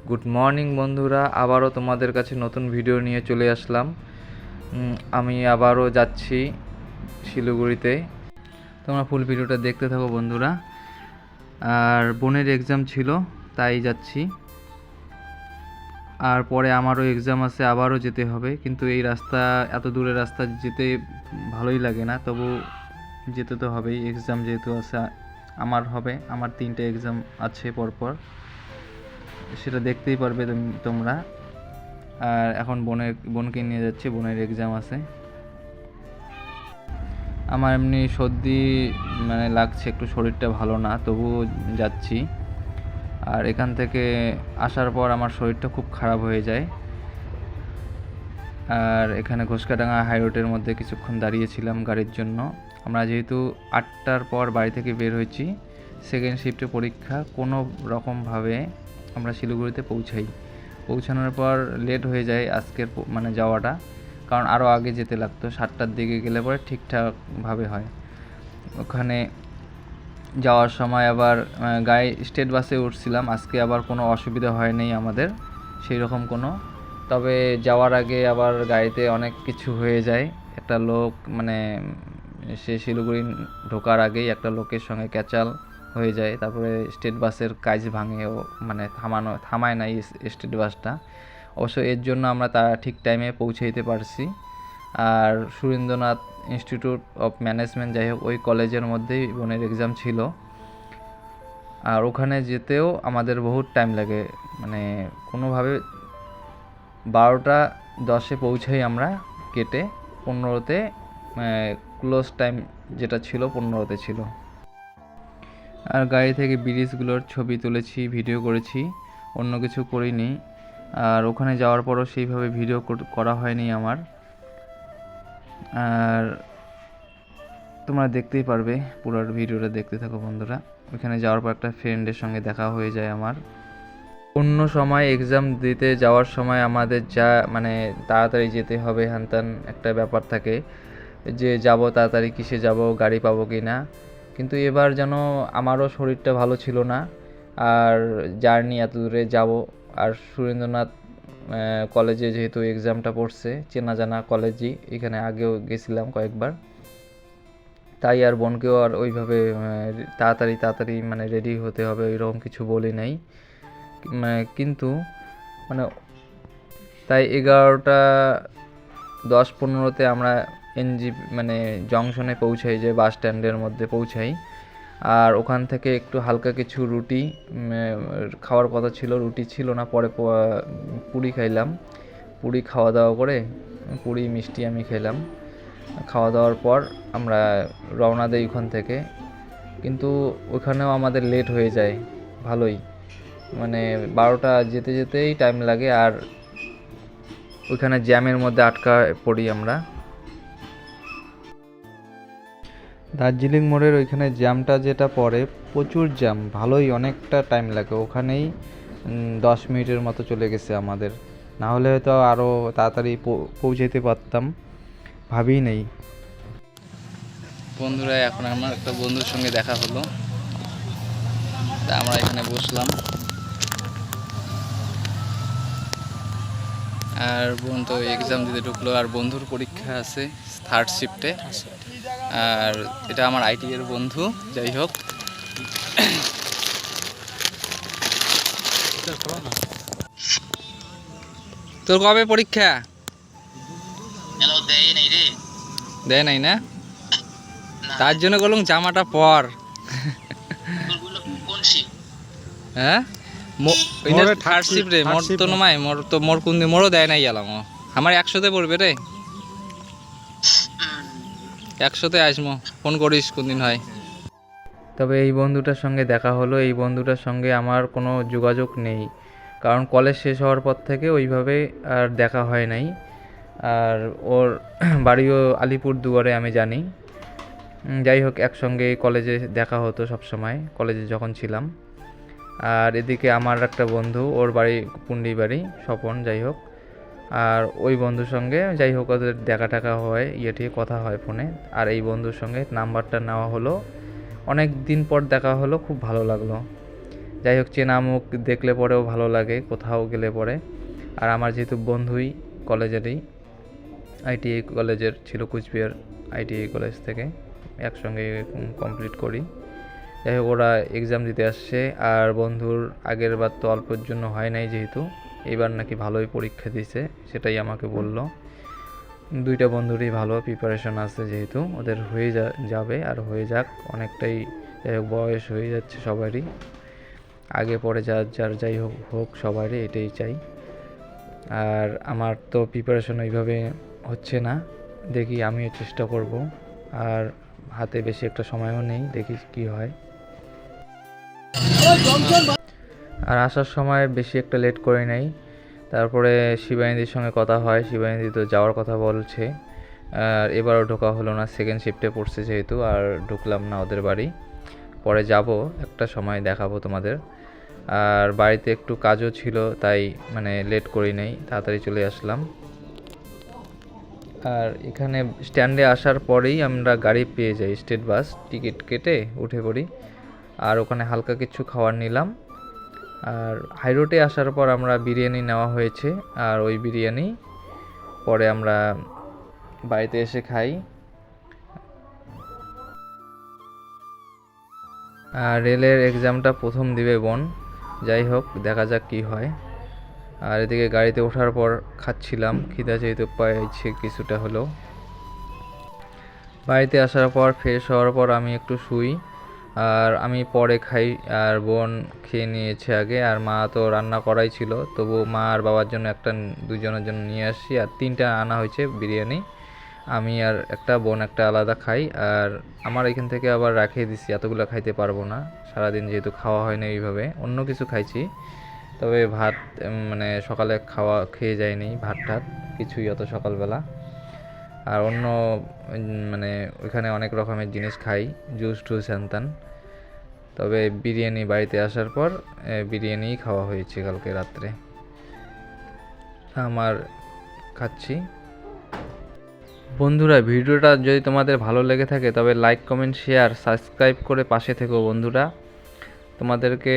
Good morning বন্ধুরা, আবারও তোমাদের কাছে নতুন ভিডিও নিয়ে চলে আসলাম। আমি আবারও যাচ্ছি শিলিগুড়িতে। তোমরা ফুল ভিডিওটা দেখতে থাকো বন্ধুরা। আর বোনের এক্সাম ছিল তাই যাচ্ছি, আর পরে আমারও এক্সাম আছে, আবারও যেতে হবে। কিন্তু এই রাস্তা, এত দূরের রাস্তা যেতে ভালোই লাগে না, তবু যেতে তো হবেই। এক্সাম যেহেতু আছে আমার 3টে এক্সাম আছে পরপর, সেটা দেখতেই পারবে তোমরা। আর এখন বোনকে নিয়ে যাচ্ছি, বোনের এক্সাম আছে। আমার এমনি সর্দি লাগছে, একটু শরীরটা ভালো না, তবুও যাচ্ছি। আর এখান থেকে আসার পর আমার শরীরটা খুব খারাপ হয়ে যায়। আর এখানে ঘোষকাডাঙ্গা হাই রোডের মধ্যে কিছুক্ষণ দাঁড়িয়েছিলাম গাড়ির জন্য। আমরা যেহেতু 8টার পর বাড়ি থেকে বের হয়েছি, সেকেন্ড শিফটে পরীক্ষা, কোনো রকমভাবে আমরা শিলিগুড়িতে পৌঁছানোর পর লেট হয়ে যায় আজকের যাওয়াটা, কারণ আরও আগে যেতে লাগতো। 7টার দিকে গেলে পরে ঠিকঠাকভাবে হয়। ওখানে যাওয়ার সময় আবার গাড়ি স্টেট বাসে উঠছিলাম। আজকে আবার কোনো অসুবিধা হয়নি আমাদের সেই রকম কোনো। তবে যাওয়ার আগে আবার গাড়িতে অনেক কিছু হয়ে যায়। একটা লোক সে শিলিগুড়ি ঢোকার আগেই একটা লোকের সঙ্গে ক্যাচাল হয়ে যায়। তারপরে স্টেট বাসের কাজ ভাঙে, ও থামায় না এই স্টেট বাসটা। অবশ্য এর জন্য আমরা ঠিক টাইমে পৌঁছে দিতে পারছি। আর সুরেন্দ্রনাথ ইনস্টিটিউট অফ ম্যানেজমেন্ট, যাই হোক, ওই কলেজের মধ্যেই বোনের এক্সাম ছিল। আর ওখানে যেতেও আমাদের বহুত টাইম লাগে, কোনোভাবে 12টা 10-এ পৌঁছাই আমরা গেটে। 15তে ক্লোজ টাইম যেটা ছিল 15তে ছিল। আর গাড়ি থেকে ব্রিজগুলোর ছবি তুলেছি, ভিডিও করেছি, অন্য কিছু করিনি। আর ওখানে যাওয়ার পরও সেইভাবে ভিডিও করা হয়নি আমার। আর তোমরা দেখতেই পারবে, পুরো ভিডিওটা দেখতে থাকো বন্ধুরা। ওখানে যাওয়ার পর একটা ফ্রেন্ডের সঙ্গে দেখা হয়ে যায় আমার। অন্য সময় এক্সাম দিতে যাওয়ার সময় আমাদের যা তাড়াতাড়ি যেতে হবে, হ্যান একটা ব্যাপার থাকে যে যাব তাড়াতাড়ি, কিসে যাব, গাড়ি পাবো কি না। কিন্তু এবার যেন আমারও শরীরটা ভালো ছিল না, আর জার্নি এত দূরে যাব। আর সুরেন্দ্রনাথ কলেজে যেহেতু এক্সামটা পড়ছে, চেনা জানা কলেজই, এখানে আগেও গেছিলাম কয়েকবার, তাই আর বোনকেও আর ওইভাবে তাড়াতাড়ি রেডি হতে হবে ওইরকম কিছু বলি নাই। কিন্তু তাই 11টা 10-15তে আমরা জংশনে পৌঁছাই, যে বাস স্ট্যান্ডের মধ্যে পৌঁছাই। আর ওখান থেকে একটু হালকা কিছু রুটি খাওয়ার কথা ছিল, রুটি ছিল না, পরে পুরি খাইলাম। পুরি খাওয়া দাওয়া করে, পুরি মিষ্টি আমি খেলাম। খাওয়া দাওয়ার পর আমরা রওনা দেই ওখান থেকে। কিন্তু ওখানেও আমাদের লেট হয়ে যায় ভালোই, 12টা যেতে যেতেই টাইম লাগে। আর ওইখানে জ্যামের মধ্যে আটকা পড়ি আমরা। দার্জিলিং মোড়ের ওইখানে জ্যামটা যেটা পড়ে, প্রচুর জ্যাম, ভালোই অনেকটা টাইম লাগে। ওখানেই 10 মিনিটের মতো চলে গেছে আমাদের, না হলে হয়তো আরও তাড়াতাড়ি পৌঁছাতে পারতাম, ভাবিই নেই। বন্ধুরা, এখন আমার একটা বন্ধুর সঙ্গে দেখা হলো, তা আমরা এখানে বসলাম। আর বোন তো এক্সাম দিতে ঢুকলো, আর বন্ধুর পরীক্ষা আছে 3rd শিফটে। আর এটা আমার আইটি এর বন্ধু। যাই হোক, তোর কবে পরীক্ষা? দেয় নাই না, তার জন্য বললাম জামাটা পর। হ্যাঁ, থার্ড শিফট রে, মোর তো নয়, মোর কোন দিন মোরও দেয় নাই গেলাম। আমার 100তে পড়বে রে, 100তে আসবো, ফোন করিস কোন দিন হয়। তবে এই বন্ধুটার সঙ্গে দেখা হলো। এই বন্ধুটার সঙ্গে আমার কোনো যোগাযোগ নেই, কারণ কলেজ শেষ হওয়ার পর থেকে ওইভাবে আর দেখা হয় নাই। আর ওর বাড়িও আলিপুরদুয়ারে আমি জানি। যাই হোক, একসঙ্গে কলেজে দেখা হতো সব সময়, কলেজে যখন ছিলাম। আর এদিকে আমার একটা বন্ধু, ওর বাড়ি পুন্ডিবাড়ি, স্বপন। যাই হোক, আর ওই বন্ধুর সঙ্গে যাই হোক ওদের দেখা হয়, ঠিক কথা হয় ফোনে। আর এই বন্ধুর সঙ্গে নাম্বারটা নেওয়া হলো, অনেক দিন পর দেখা হলো, খুব ভালো লাগলো। যাই হোক, চেনা মুখ দেখলে পরেও ভালো লাগে কোথাও গেলে পরে। আর আমার যেহেতু বন্ধুই কলেজেরই, আইটিআই কলেজের ছিল, কুচবিহার আইটিআই কলেজ থেকে একসঙ্গে কমপ্লিট করি। যাই হোক, ওরা এক্সাম দিতে আসছে, আর বন্ধুর আগের বার তো অল্পের জন্য হয় নাই, যেহেতু এবার নাকি ভালোই পরীক্ষা দিছে, সেটাই আমাকে বলল। দুইটা বন্ধুরই ভালো প্রিপারেশন আছে, যেহেতু ওদের হয়ে যাবে, আর হয়ে যাক, অনেকটাই যাই হোক বয়স হয়ে যাচ্ছে সবারই, আগে পরে যার যাই হোক হোক সবারই এটাই চাই। আর আমার তো প্রিপারেশন ওইভাবে হচ্ছে না, দেখি আমিও চেষ্টা করব, আর হাতে বেশি একটা সময়ও নেই, দেখি কি হয়। আর আসার সময় বেশি একটা লেট করে নাই, তারপরে শিবানীদির সঙ্গে কথা হয়, শিবানীদি তো যাওয়ার কথা বলছে, আর এবারও ঢোকা হলো না, সেকেন্ড শিফটে পড়ছে যেহেতু, আর ঢুকলাম না ওদের বাড়ি। পরে যাব, একটা সময় দেখাবো তোমাদের। আর বাড়িতে একটু কাজও ছিল, তাই মানে লেট করি নাই, তাড়াতাড়ি চলে আসলাম। আর এখানে স্ট্যান্ডে আসার পরেই আমরা গাড়ি পেয়ে যাই, স্টেট বাস, টিকিট কেটে উঠে পড়ি, আর ওখানে হালকা কিছু খাবার নিলাম। আর হাইরোডে আসার পর আমরা বিরিয়ানি নেওয়া হয়েছে, আর ওই বিরিয়ানি পরে আমরা বাড়িতে এসে খাই। আর রেলের এক্সামটা প্রথম দিবে বোন, যাই হোক দেখা যাক কি হয়। আর এদিকে গাড়িতে ওঠার পর খাচ্ছিলাম, খিদা যেহেতু পাইছে কিছুটা হলেও। বাড়িতে আসার পর ফ্রেশ হওয়ার পর আমি একটু শুই, আর আমি পরে খাই, আর বোন খেয়ে নিয়েছে আগে, আর মা তো রান্না করাই ছিল, তবু মা আর বাবার জন্য একটা, দুজনের জন্য নিয়ে আসি, আর 3টা আনা হয়েছে বিরিয়ানি, আমি আর একটা, বোন একটা আলাদা খাই। আর আমার এখান থেকে আবার রাখিয়ে দিছি, এতগুলো খাইতে পারবো না, সারাদিন যেহেতু খাওয়া হয় না এইভাবে, অন্য কিছু খাইছি, তবে ভাত মানে সকালে খেয়ে যায়নি, ভাত টাত কিছুই অত সকালবেলা। আর অন্য মানে ওইখানে অনেক রকমের জিনিস খাই, জুস টুস হ্যান, তবে বিরিয়ানি বাড়িতে আসার পর বিরিয়ানিই খাওয়া হয়েছে কালকে রাত্রে, আমার খাচ্ছি। বন্ধুরা, ভিডিওটা যদি তোমাদের ভালো লেগে থাকে তবে লাইক, কমেন্ট, শেয়ার, সাবস্ক্রাইব করে পাশে থেকো বন্ধুরা। তোমাদেরকে